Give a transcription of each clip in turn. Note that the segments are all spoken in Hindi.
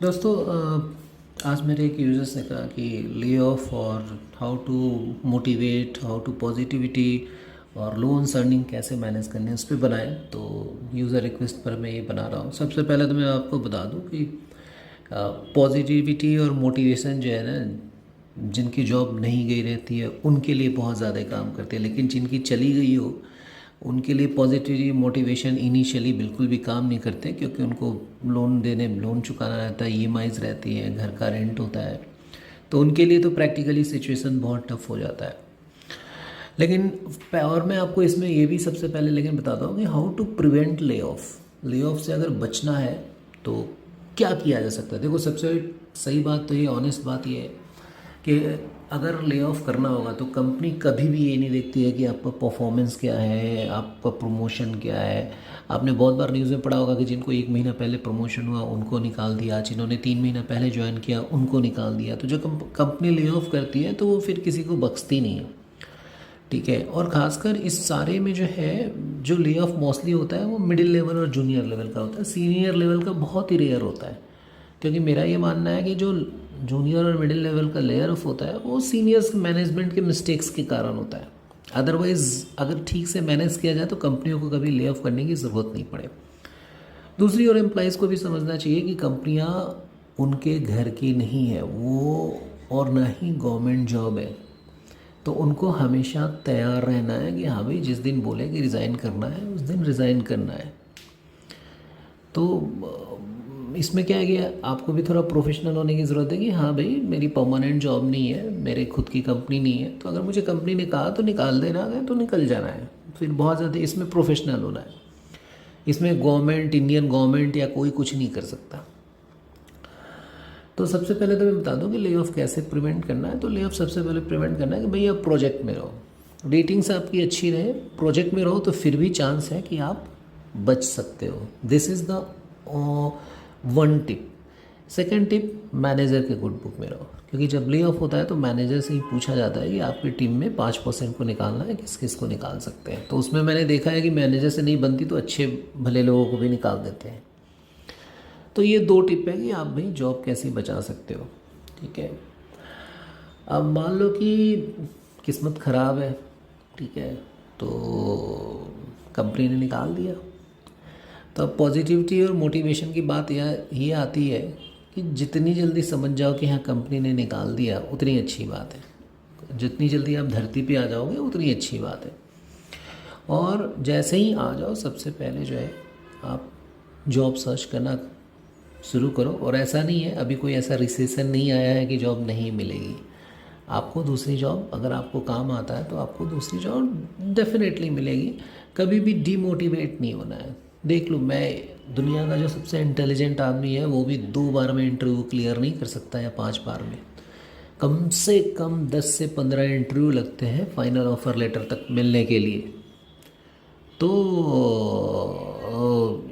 दोस्तों आज मेरे एक यूजर्स ने कहा कि ले ऑफ और how to motivate, how to positivity और लोन्स अर्निंग कैसे मैनेज करने उस पर बनाए। तो यूज़र रिक्वेस्ट पर मैं ये बना रहा हूँ। सबसे पहले तो मैं आपको बता दूँ कि पॉजिटिविटी और मोटिवेशन जो है ना, जिनकी जॉब नहीं गई रहती है उनके लिए बहुत ज़्यादा काम करते हैं, लेकिन जिनकी चली गई हो उनके लिए पॉजिटिव मोटिवेशन इनिशियली बिल्कुल भी काम नहीं करते, क्योंकि उनको लोन चुकाना रहता है, ईएमआईज़ रहती है, घर का रेंट होता है। तो उनके लिए तो प्रैक्टिकली सिचुएशन बहुत टफ हो जाता है। लेकिन और मैं आपको इसमें ये भी सबसे पहले लेकिन बताता हूँ कि how to prevent lay off से अगर बचना है तो क्या किया जा सकता है। देखो, सबसे सही बात तो ये, ऑनेस्ट बात ये है कि अगर ले ऑफ करना होगा तो कंपनी कभी भी ये नहीं देखती है कि आपका परफॉर्मेंस क्या है, आपका प्रमोशन क्या है। आपने बहुत बार न्यूज़ में पढ़ा होगा कि जिनको 1 महीना पहले प्रमोशन हुआ उनको निकाल दिया, जिन्होंने 3 महीना पहले ज्वाइन किया उनको निकाल दिया। तो जो कंपनी ले ऑफ करती है तो वो फिर किसी को बख्शती नहीं है, ठीक है। और ख़ासकर इस सारे में जो है, जो ले ऑफ मोस्टली होता है वो मिडिल लेवल और जूनियर लेवल का होता है। सीनियर लेवल का बहुत ही रेयर होता है, क्योंकि मेरा ये मानना है कि जो जूनियर और मिडिल लेवल का लेयर ऑफ होता है वो सीनियर्स मैनेजमेंट के मिस्टेक्स के कारण होता है। अदरवाइज़ अगर ठीक से मैनेज किया जाए तो कंपनियों को कभी ले ऑफ करने की ज़रूरत नहीं पड़े। दूसरी ओर एम्प्लॉयज़ को भी समझना चाहिए कि कंपनियां उनके घर की नहीं है वो, और ना ही गवर्नमेंट जॉब है। तो उनको हमेशा तैयार रहना है कि हाँ भाई, जिस दिन बोले कि रिज़ाइन करना है उस दिन रिज़ाइन करना है। तो इसमें क्या है कि आपको भी थोड़ा प्रोफेशनल होने की ज़रूरत है कि हाँ भाई, मेरी परमानेंट जॉब नहीं है, मेरे खुद की कंपनी नहीं है, तो अगर मुझे कंपनी ने कहा तो निकाल देना है तो निकल जाना है। फिर बहुत ज़्यादा इसमें प्रोफेशनल होना है। इसमें गवर्नमेंट, इंडियन गवर्नमेंट या कोई कुछ नहीं कर सकता। तो सबसे पहले तो मैं बता दूं कि ले ऑफ कैसे प्रिवेंट करना है। तो ले ऑफ सबसे पहले प्रिवेंट करना है कि भाई आप प्रोजेक्ट में रहो, रेटिंग्स आपकी अच्छी रहे, प्रोजेक्ट में रहो, तो फिर भी चांस है कि आप बच सकते हो। This is the one tip. Second tip, manager के गुड बुक में रहो, क्योंकि जब ले ऑफ होता है तो मैनेजर से ही पूछा जाता है कि आपकी टीम में 5% को निकालना है, किस किस को निकाल सकते हैं। तो उसमें मैंने देखा है कि मैनेजर से नहीं बनती तो अच्छे भले लोगों को भी निकाल देते हैं। तो ये 2 टिप है कि आप भाई जॉब कैसे बचा सकते हो, ठीक है। अब मान लो कि किस्मत ख़राब है, ठीक है, तो कंपनी ने निकाल दिया। तो अब पॉजिटिविटी और मोटिवेशन की बात ये आती है कि जितनी जल्दी समझ जाओ कि हाँ कंपनी ने निकाल दिया उतनी अच्छी बात है। जितनी जल्दी आप धरती पे आ जाओगे उतनी अच्छी बात है। और जैसे ही आ जाओ, सबसे पहले जो है आप जॉब सर्च करना शुरू करो। और ऐसा नहीं है, अभी कोई ऐसा रिसेशन नहीं आया है कि जॉब नहीं मिलेगी। आपको दूसरी जॉब, अगर आपको काम आता है तो आपको दूसरी जॉब डेफिनेटली मिलेगी। कभी भी डीमोटिवेट नहीं होना है। देख लो, मैं दुनिया का जो सबसे इंटेलिजेंट आदमी है वो भी 2 बार में इंटरव्यू क्लियर नहीं कर सकता या 5 बार में। कम से कम 10 से 15 इंटरव्यू लगते हैं फाइनल ऑफर लेटर तक मिलने के लिए। तो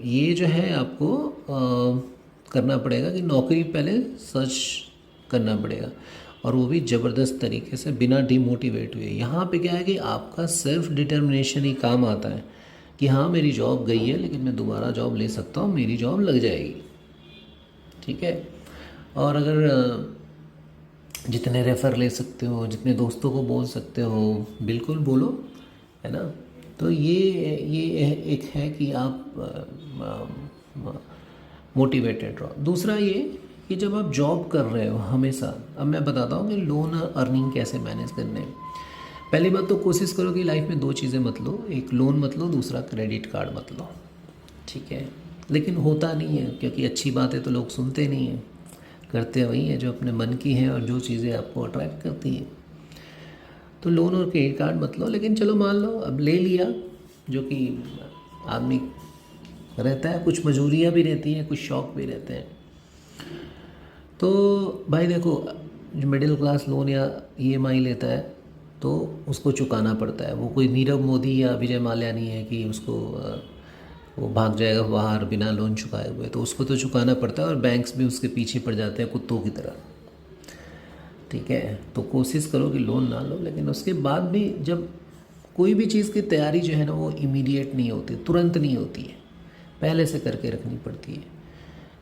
ये जो है आपको करना पड़ेगा कि नौकरी पहले सर्च करना पड़ेगा, और वो भी ज़बरदस्त तरीके से, बिना डिमोटिवेट हुए। यहाँ पे क्या है कि आपका सेल्फ डिटर्मिनेशन ही काम आता है कि हाँ मेरी जॉब गई है लेकिन मैं दोबारा जॉब ले सकता हूँ, मेरी जॉब लग जाएगी, ठीक है। और अगर जितने रेफ़र ले सकते हो, जितने दोस्तों को बोल सकते हो, बिल्कुल बोलो, है ना। तो ये एक है कि आप मोटिवेटेड रहो। दूसरा ये कि जब आप जॉब कर रहे हो हमेशा, अब मैं बताता हूँ कि लोन अर्निंग कैसे मैनेज करने हैं। पहली बात तो कोशिश करो कि लाइफ में 2 चीज़ें मत लो, एक लोन मत लो, दूसरा क्रेडिट कार्ड मत लो, ठीक है। लेकिन होता नहीं है, क्योंकि अच्छी बातें तो लोग सुनते नहीं हैं, करते वही है जो अपने मन की हैं और जो चीज़ें आपको अट्रैक्ट करती हैं। तो लोन और क्रेडिट कार्ड मत लो। लेकिन चलो मान लो अब ले लिया, जो कि आदमी रहता है, कुछ मजबूरियाँ भी रहती हैं, कुछ शौक भी रहते हैं। तो भाई देखो, जो मिडिल क्लास लोन या ईएमआई लेता है तो उसको चुकाना पड़ता है। वो कोई नीरव मोदी या विजय माल्या नहीं है कि उसको वो भाग जाएगा बाहर बिना लोन चुकाए हुए। तो उसको तो चुकाना पड़ता है, और बैंक्स भी उसके पीछे पड़ जाते हैं कुत्तों की तरह, ठीक है। तो कोशिश करो कि लोन ना लो। लेकिन उसके बाद भी जब कोई भी चीज़ की तैयारी जो है ना, वो इमीडिएट नहीं होती, तुरंत नहीं होती है, पहले से करके रखनी पड़ती है।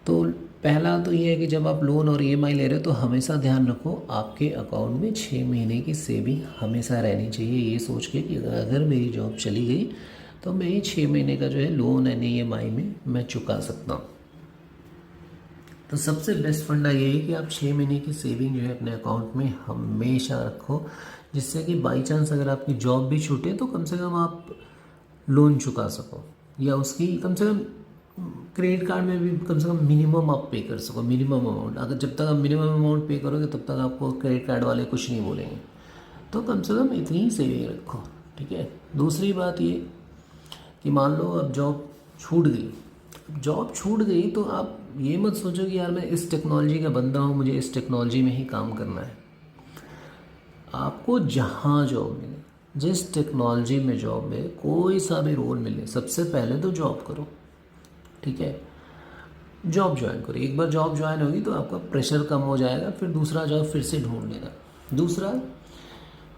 तो पहला तो ये है कि जब आप लोन और ईएमआई ले रहे हो तो हमेशा ध्यान रखो आपके अकाउंट में 6 महीने की सेविंग हमेशा रहनी चाहिए, ये सोच के कि अगर मेरी जॉब चली गई तो मैं ये 6 महीने का जो है लोन एंड ईएमआई में मैं चुका सकता हूँ। तो सबसे बेस्ट फंडा ये है कि आप 6 महीने की सेविंग जो है अपने अकाउंट में हमेशा रखो, जिससे कि बाई चांस अगर आपकी जॉब भी छूटे तो कम से कम आप लोन चुका सको, या उसकी कम से कम क्रेडिट कार्ड में भी कम से कम मिनिमम आप पे कर सको, मिनिमम अमाउंट। अगर जब तक आप मिनिमम अमाउंट पे करोगे तब तक आपको क्रेडिट कार्ड वाले कुछ नहीं बोलेंगे। तो कम से कम इतनी ही सेविंग रखो, ठीक है। दूसरी बात ये कि मान लो अब जॉब छूट गई, जॉब छूट गई तो आप ये मत सोचो कि यार मैं इस टेक्नोलॉजी का बंदा हूँ, मुझे इस टेक्नोलॉजी में ही काम करना है। आपको जहाँ जॉब मिले, जिस टेक्नोलॉजी में जॉब मिले, कोई सा भी रोल मिले, सबसे पहले तो जॉब करो, ठीक है। जॉब ज्वाइन करो, एक बार जॉब ज्वाइन होगी तो आपका प्रेशर कम हो जाएगा, फिर दूसरा जॉब फिर से ढूंढ लेना। दूसरा,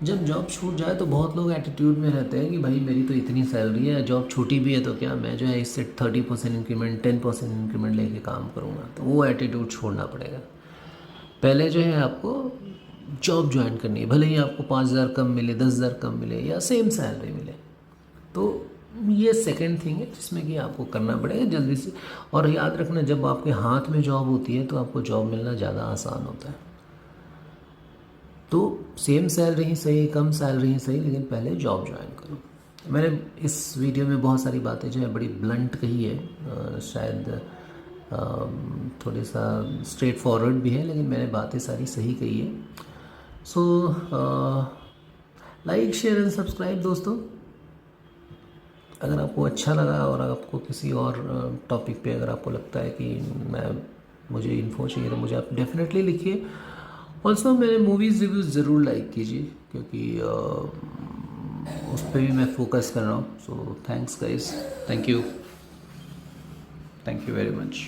जब जॉब छूट जाए तो बहुत लोग एटीट्यूड में रहते हैं कि भाई मेरी तो इतनी सैलरी है, जॉब छूटी भी है तो क्या मैं जो है इससे 30% इंक्रीमेंट 10% इंक्रीमेंट लेके काम करूँगा। तो वो एटीट्यूड छोड़ना पड़ेगा। पहले जो है आपको जॉब ज्वाइन करनी है, भले ही आपको 5,000 कम मिले, 10,000 कम मिले या सेम सैलरी मिले। तो ये सेकंड थिंग है जिसमें कि आपको करना पड़ेगा जल्दी से। और याद रखना, जब आपके हाथ में जॉब होती है तो आपको जॉब मिलना ज़्यादा आसान होता है। तो सेम सैलरी ही सही, कम सैलरी ही सही, लेकिन पहले जॉब ज्वाइन करो। मैंने इस वीडियो में बहुत सारी बातें जो है बड़ी ब्लंट कही है, शायद थोड़ी सा स्ट्रेट फॉरवर्ड भी है, लेकिन मैंने बातें सारी सही कही है। So like share and subscribe दोस्तों। अगर आपको अच्छा लगा और आपको किसी और टॉपिक पे अगर आपको लगता है कि मुझे इन्फो चाहिए तो मुझे आप डेफिनेटली लिखिए। ऑल्सो मेरे मूवीज़ रिव्यूज़ ज़रूर लाइक कीजिए, क्योंकि उस पर भी मैं फोकस कर रहा हूँ। So thanks guys, thank you very much.